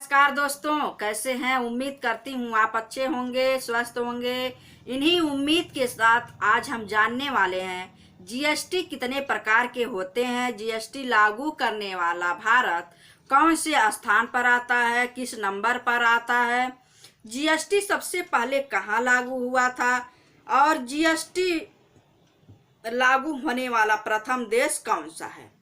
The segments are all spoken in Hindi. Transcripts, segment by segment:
नमस्कार दोस्तों, कैसे हैं। उम्मीद करती हूँ आप अच्छे होंगे, स्वस्थ होंगे। इन्हीं उम्मीद के साथ आज हम जानने वाले हैं जीएसटी कितने प्रकार के होते हैं। जीएसटी लागू करने वाला भारत कौन से स्थान पर आता है, किस नंबर पर आता है, जीएसटी सबसे पहले कहाँ लागू हुआ था और जीएसटी लागू होने वाला प्रथम देश कौन सा है।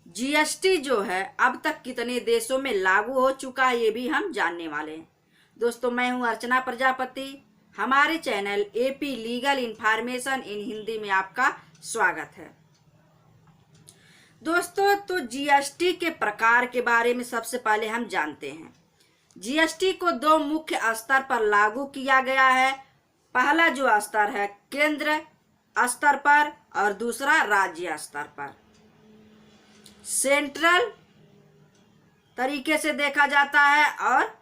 जीएसटी जो है अब तक कितने देशों में लागू हो चुका है, ये भी हम जानने वाले हैं। दोस्तों, मैं हूं अर्चना प्रजापति। हमारे channel AP legal information in Hindi में आपका स्वागत है। दोस्तों, तो जीएसटी के प्रकार के बारे में सबसे पहले हम जानते हैं। जीएसटी को दो मुख्य स्तर पर लागू किया गया है। पहला जो स्तर है केंद्र स्तर पर और दूसरा राज्य स्तर पर। सेंट्रल तरीके से देखा जाता है और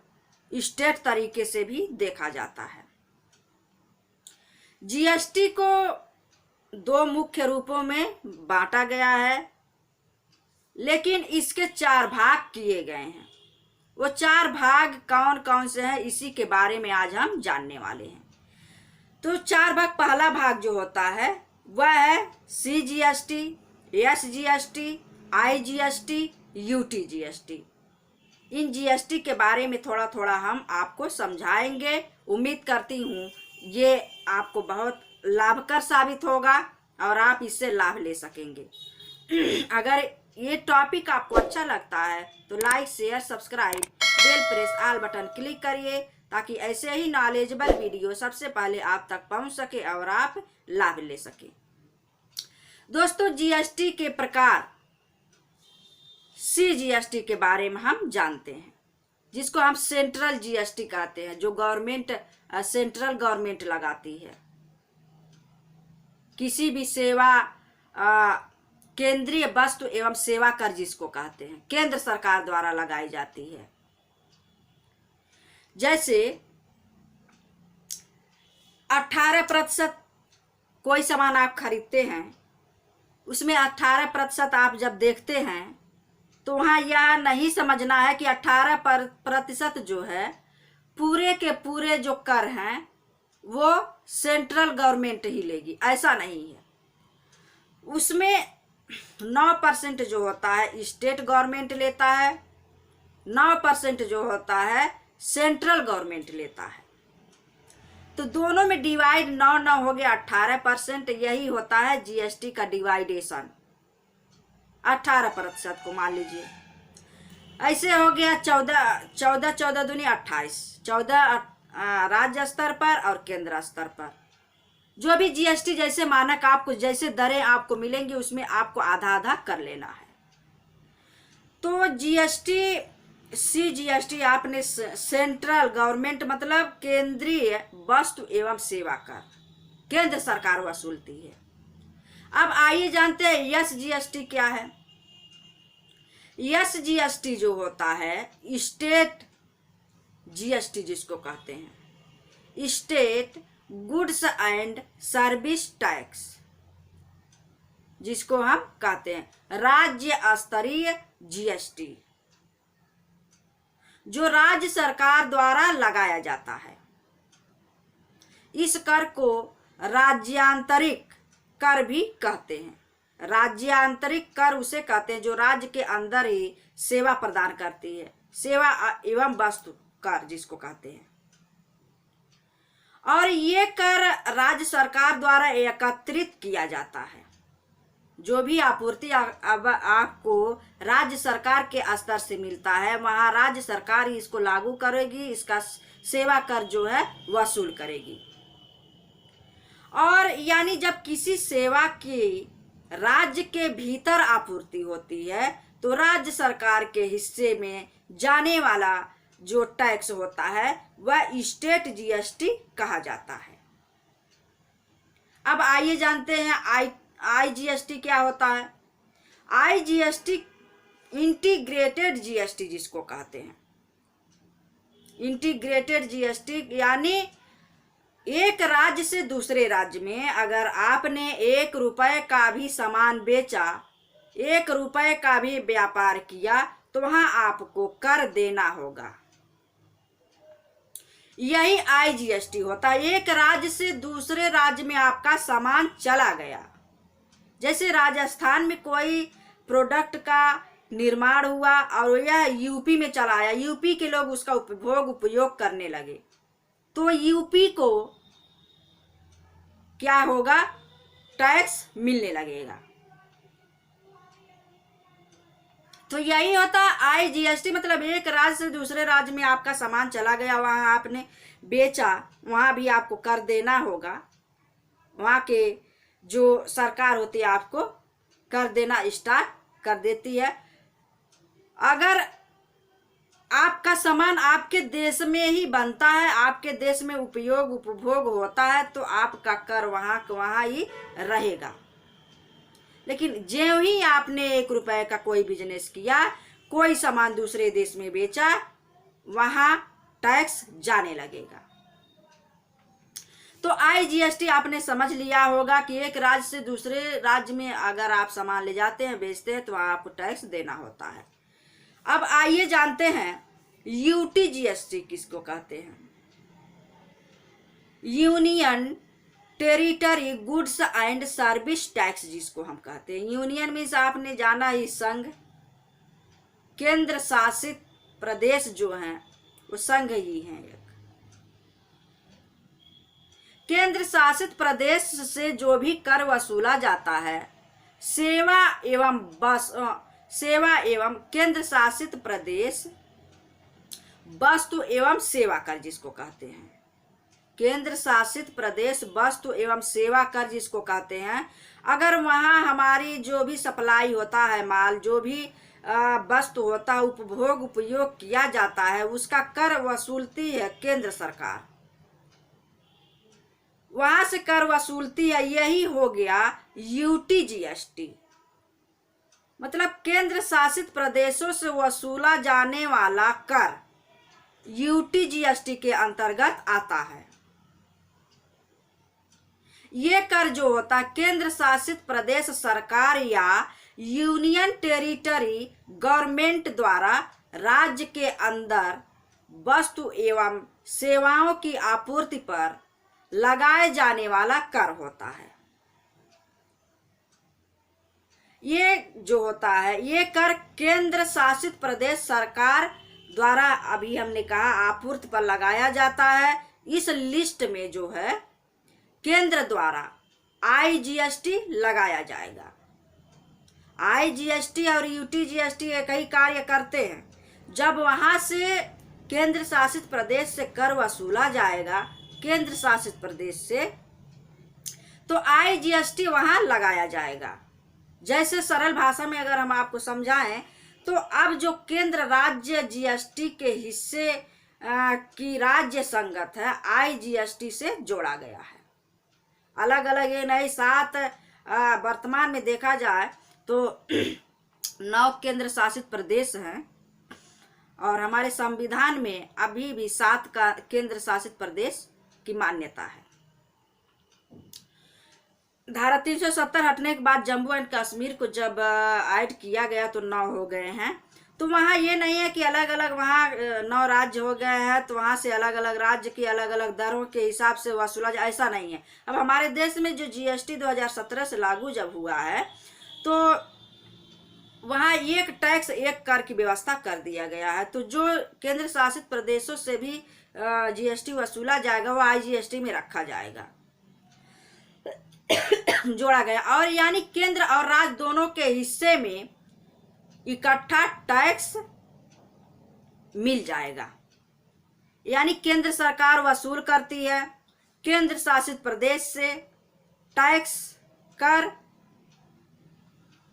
स्टेट तरीके से भी देखा जाता है। जीएसटी को दो मुख्य रूपों में बांटा गया है, लेकिन इसके चार भाग किए गए हैं। वो चार भाग कौन कौन से हैं, इसी के बारे में आज हम जानने वाले हैं। तो चार भाग, पहला भाग जो होता है वह है CGST, SGST, IGST, UTGST. In GST के बारे में थोड़ा थोड़ा हम आपको समझाएंगे। उम्मीद करती हूँ ये आपको बहुत लाभकर साबित होगा और आप इससे लाभ ले सकेंगे। अगर ये टॉपिक आपको अच्छा लगता है तो like, share, subscribe, bell press, all button click करिए ताकि ऐसे ही नॉलेजेबल वीडियो सबसे पहले आप तक पहुँच सके और आप लाभ ले सके। दोस्तों, जीएसटी के प्रकार, सीजीएसटी के बारे में हम जानते हैं, जिसको हम सेंट्रल जीएसटी कहते हैं, जो गवर्नमेंट सेंट्रल गवर्नमेंट लगाती है। किसी भी सेवा, केंद्रीय वस्तु एवं सेवा कर जिसको कहते हैं, केंद्र सरकार द्वारा लगाई जाती है। जैसे 18% कोई सामान आप खरीदते हैं, उसमें 18% आप जब देखते हैं तो वहाँ यह नहीं समझना है कि 18% जो है पूरे के पूरे जो कर हैं वो सेंट्रल गवर्नमेंट ही लेगी, ऐसा नहीं है। उसमें 9% जो होता है स्टेट गवर्नमेंट लेता है, 9% जो होता है सेंट्रल गवर्नमेंट लेता है। तो दोनों में डिवाइड 9 हो गया 18%। यही होता है जीएसटी का डिवाइडेशन। 18% को मान लीजिए, ऐसे हो गया 14 दूनी 28, 14 राज्य स्तर पर और केंद्र स्तर पर। जो भी जीएसटी जैसे मानक आपको, जैसे दरें आपको मिलेंगी, उसमें आपको आधा आधा कर लेना है। तो जीएसटी, सीजीएसटी आपने सेंट्रल गवर्नमेंट मतलब केंद्रीय वस्तु एवं सेवा कर, केंद्र सरकार वसूलती है। अब आइए जानते हैं एसजीएसटी क्या है। एसजीएसटी जो होता है स्टेट जीएसटी जिसको कहते हैं, state goods and service tax, जिसको हम कहते हैं राज्य स्तरीय जीएसटी, जो राज्य सरकार द्वारा लगाया जाता है। इस कर को राज्यांतरिक कर भी कहते हैं। राज्यांतरिक कर उसे कहते हैं जो राज्य के अंदर ही सेवा प्रदान करती है, सेवा एवं वस्तु कर जिसको कहते हैं। और ये कर राज्य सरकार द्वारा एकत्रित किया जाता है। जो भी आपूर्ति अब आपको राज्य सरकार के स्तर से मिलता है, वहाँ राज्य सरकार ही इसको लागू करेगी, इसका सेवा कर जो है वसूल करेगी। और यानी जब किसी सेवा की राज्य के भीतर आपूर्ति होती है तो राज्य सरकार के हिस्से में जाने वाला जो टैक्स होता है वह स्टेट जीएसटी कहा जाता है। अब आइए जानते हैं आईजीएसटी क्या होता है। आईजीएसटी इंटीग्रेटेड जीएसटी जिसको कहते हैं। इंटीग्रेटेड जीएसटी यानी एक राज्य से दूसरे राज्य में अगर आपने 1 रुपए का भी सामान बेचा, 1 रुपए का भी व्यापार किया, तो वहां आपको कर देना होगा। यही IGST होता है। एक राज्य से दूसरे राज्य में आपका सामान चला गया, जैसे राजस्थान में कोई प्रोडक्ट का निर्माण हुआ और यह यूपी में चला आया, यूपी के लोग उसका उपयोग करने लगे, तो यूपी को क्या होगा, टैक्स मिलने लगेगा। तो यही होता IGST, मतलब एक राज्य से दूसरे राज्य में आपका सामान चला गया, वहां आपने बेचा, वहां भी आपको कर देना होगा। वहां के जो सरकार होती है आपको कर देना स्टार्ट कर देती है। अगर आपका सामान आपके देश में ही बनता है, आपके देश में उपभोग होता है, तो आपका कर वहां ही रहेगा। लेकिन ज्यों ही आपने 1 रुपए का कोई बिजनेस किया, कोई सामान दूसरे देश में बेचा, वहां टैक्स जाने लगेगा। तो IGST आपने समझ लिया होगा कि एक राज्य से दूसरे राज्य में अगर आप सामान ले जाते हैं, बेचते हैं, तो वहां आपको टैक्स देना होता है। अब आइए जानते हैं UTGST किसको कहते हैं। Union territory goods and service tax जिसको हम कहते हैं। यूनियन मीन्स आपने जाना ही संघ, केंद्र शासित प्रदेश जो हैं वो संघ ही हैं। एक केंद्र शासित प्रदेश से जो भी कर वसूला जाता है, सेवा एवं केंद्र शासित प्रदेश वस्तु एवं सेवा कर जिसको कहते हैं। केंद्र शासित प्रदेश वस्तु एवं सेवा कर जिसको कहते हैं। अगर वहां हमारी जो भी सप्लाई होता है, माल जो भी वस्तु होता है, उपयोग किया जाता है, उसका कर वसूलती है केंद्र सरकार, वहां से कर वसूलती है। यही हो गया UTGST, मतलब केंद्र शासित प्रदेशों से वसूला जाने वाला कर UTGST के अंतर्गत आता है। ये कर जो होता है केंद्र शासित प्रदेश सरकार या यूनियन टेरिटरी गवर्नमेंट द्वारा राज्य के अंदर वस्तु एवं सेवाओं की आपूर्ति पर लगाए जाने वाला कर होता है। ये जो होता है, ये कर केंद्र शासित प्रदेश सरकार द्वारा, अभी हमने कहा, आपूर्ति पर लगाया जाता है। इस लिस्ट में जो है केंद्र द्वारा IGST लगाया जाएगा। IGST और UTGST एक ही कार्य करते हैं। जब वहां से केंद्र शासित प्रदेश से कर वसूला जाएगा, केंद्र शासित प्रदेश से, तो IGST वहां लगाया जाएगा। जैसे सरल भाषा में अगर हम आपको समझाएं, तो अब जो केंद्र राज्य GST के हिस्से की राज्य संगत है, IGST से जोड़ा गया है। अलग अलग ये नहीं, 7 वर्तमान में देखा जाए तो 9 केंद्र शासित प्रदेश हैं, और हमारे संविधान में अभी भी 7 का केंद्र शासित प्रदेश की मान्यता है। धारा 370 हटने के बाद जम्मू एंड कश्मीर को जब ऐड किया गया तो 9 हो गए हैं। तो वहाँ ये नहीं है कि अलग अलग वहाँ 9 राज्य हो गए हैं तो वहाँ से अलग अलग राज्य की अलग अलग दरों के हिसाब से वसूला जाए, ऐसा नहीं है। अब हमारे देश में जो GST 2017 से लागू जब हुआ है, तो वहाँ एक टैक्स एक कर की व्यवस्था कर दिया गया है। तो जो केंद्र शासित प्रदेशों से भी GST वसूला जाएगा, वो IGST में रखा जाएगा, जोड़ा गया, और यानी केंद्र और राज्य दोनों के हिस्से में इकट्ठा टैक्स मिल जाएगा। यानी केंद्र सरकार वसूल करती है केंद्र शासित प्रदेश से टैक्स कर,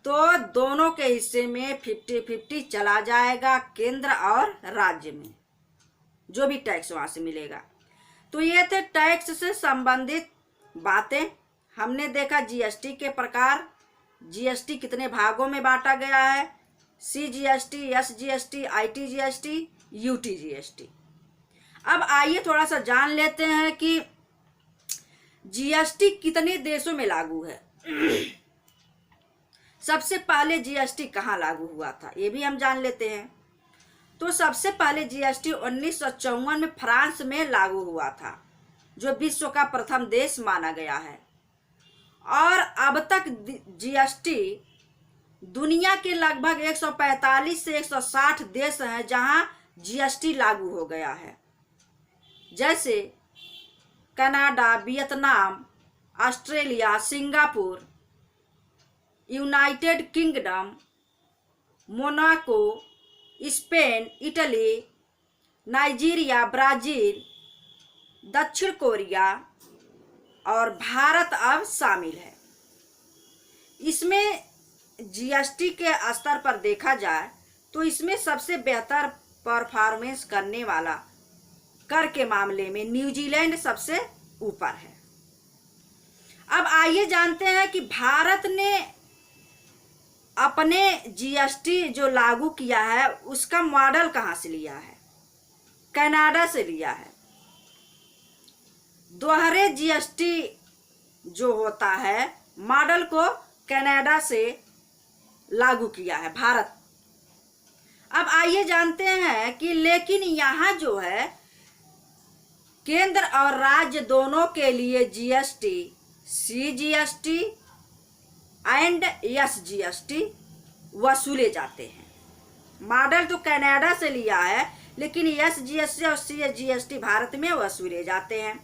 तो दोनों के हिस्से में 50-50 चला जाएगा, केंद्र और राज्य में जो भी टैक्स वहां से मिलेगा। तो ये थे टैक्स से संबंधित बातें। हमने देखा GST के प्रकार, GST कितने भागों में बांटा गया है, CGST, SGST, ITGST, UTGST। अब आइए थोड़ा सा जान लेते हैं कि GST कितने देशों में लागू है। सबसे पहले जीएसटी कहाँ लागू हुआ था ये भी हम जान लेते हैं। तो सबसे पहले जीएसटी 1954 में फ्रांस में लागू हुआ था, जो विश्व का प्रथम देश माना गया है। और अब तक जीएसटी दुनिया के लगभग 145 से 160 देश हैं जहां जीएसटी लागू हो गया है, जैसे Canada, Vietnam, Australia, Singapore, United kingdom, Monaco, Spain, Italy, Nigeria, Brazil, दक्षिण कोरिया और भारत अब शामिल है। इसमें जीएसटी के स्तर पर देखा जाए तो इसमें सबसे बेहतर परफॉर्मेंस करने वाला कर के मामले में न्यूजीलैंड सबसे ऊपर है। अब आइए जानते हैं कि भारत ने अपने जीएसटी जो लागू किया है उसका मॉडल कहाँ से लिया है। कनाडा से लिया है। दोहरे जीएसटी जो होता है मॉडल को कनाडा से लागू किया है भारत। अब आइए जानते हैं कि लेकिन यहाँ जो है केंद्र और राज्य दोनों के लिए जीएसटी, सीजीएसटी एंड एसजीएसटी वसूले जाते हैं। मॉडल तो कनाडा से लिया है लेकिन एसजीएसटी और सीजीएसटी भारत में वसूले जाते हैं।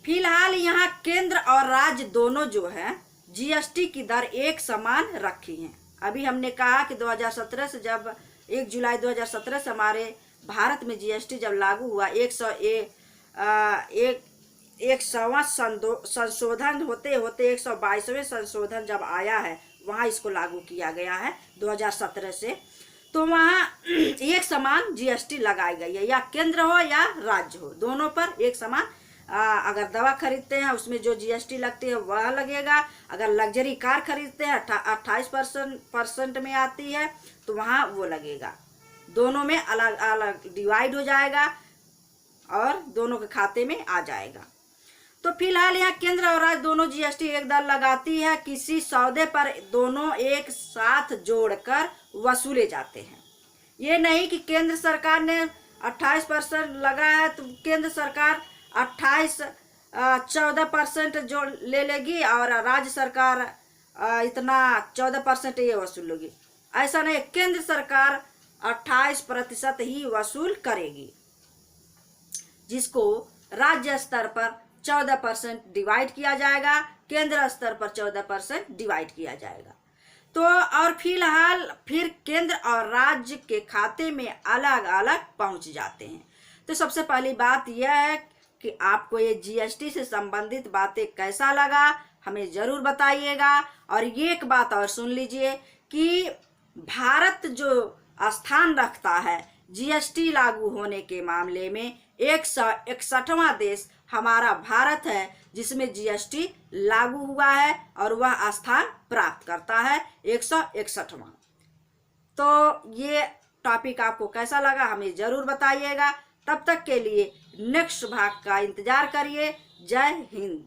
फिलहाल यहाँ केंद्र और राज्य दोनों जो है जीएसटी की दर एक समान रखी है। अभी हमने कहा कि 2017 से जब 1 जुलाई 2017 से हमारे भारत में जीएसटी जब लागू हुआ 100वां संशोधन होते होते 122वें संशोधन जब आया है वहाँ इसको लागू किया गया है 2017 से। तो वहाँ एक समान जीएसटी लगाई गई है, या केंद्र हो या राज्य हो, दोनों पर एक समान। अगर दवा खरीदते हैं उसमें जो जीएसटी लगती है वह लगेगा। अगर लग्जरी कार खरीदते हैं 28% में आती है तो वहाँ वो लगेगा। दोनों में अलग अलग डिवाइड हो जाएगा और दोनों के खाते में आ जाएगा। तो फिलहाल यहाँ केंद्र और राज्य दोनों जीएसटी एक दर लगाती है। किसी सौदे पर दोनों एक साथ जोड़कर वसूले जाते हैं। ये नहीं कि केंद्र सरकार ने 28% लगा है तो केंद्र सरकार 14% जो ले लेगी और राज्य सरकार इतना 14% ये वसूल लेगी। ऐसा नहीं, केंद्र सरकार 28% ही वसूल करेगी, जिसको राज्य स्तर पर 14% डिवाइड किया जाएगा, केंद्र स्तर पर 14% डिवाइड किया जाएगा। तो और फिलहाल फिर केंद्र और राज्य के खाते में अलग अलग पहुंच जाते हैं। तो सबसे पहली बात यह है कि आपको ये जीएसटी से संबंधित बातें कैसा लगा हमें ज़रूर बताइएगा। और ये एक बात और सुन लीजिए कि भारत जो स्थान रखता है जीएसटी लागू होने के मामले में 161वां देश हमारा भारत है, जिसमें जीएसटी लागू हुआ है और वह स्थान प्राप्त करता है 161वां। तो ये टॉपिक आपको कैसा लगा हमें ज़रूर बताइएगा। तब तक के लिए नेक्स्ट भाग का इंतज़ार करिए। जय हिंद।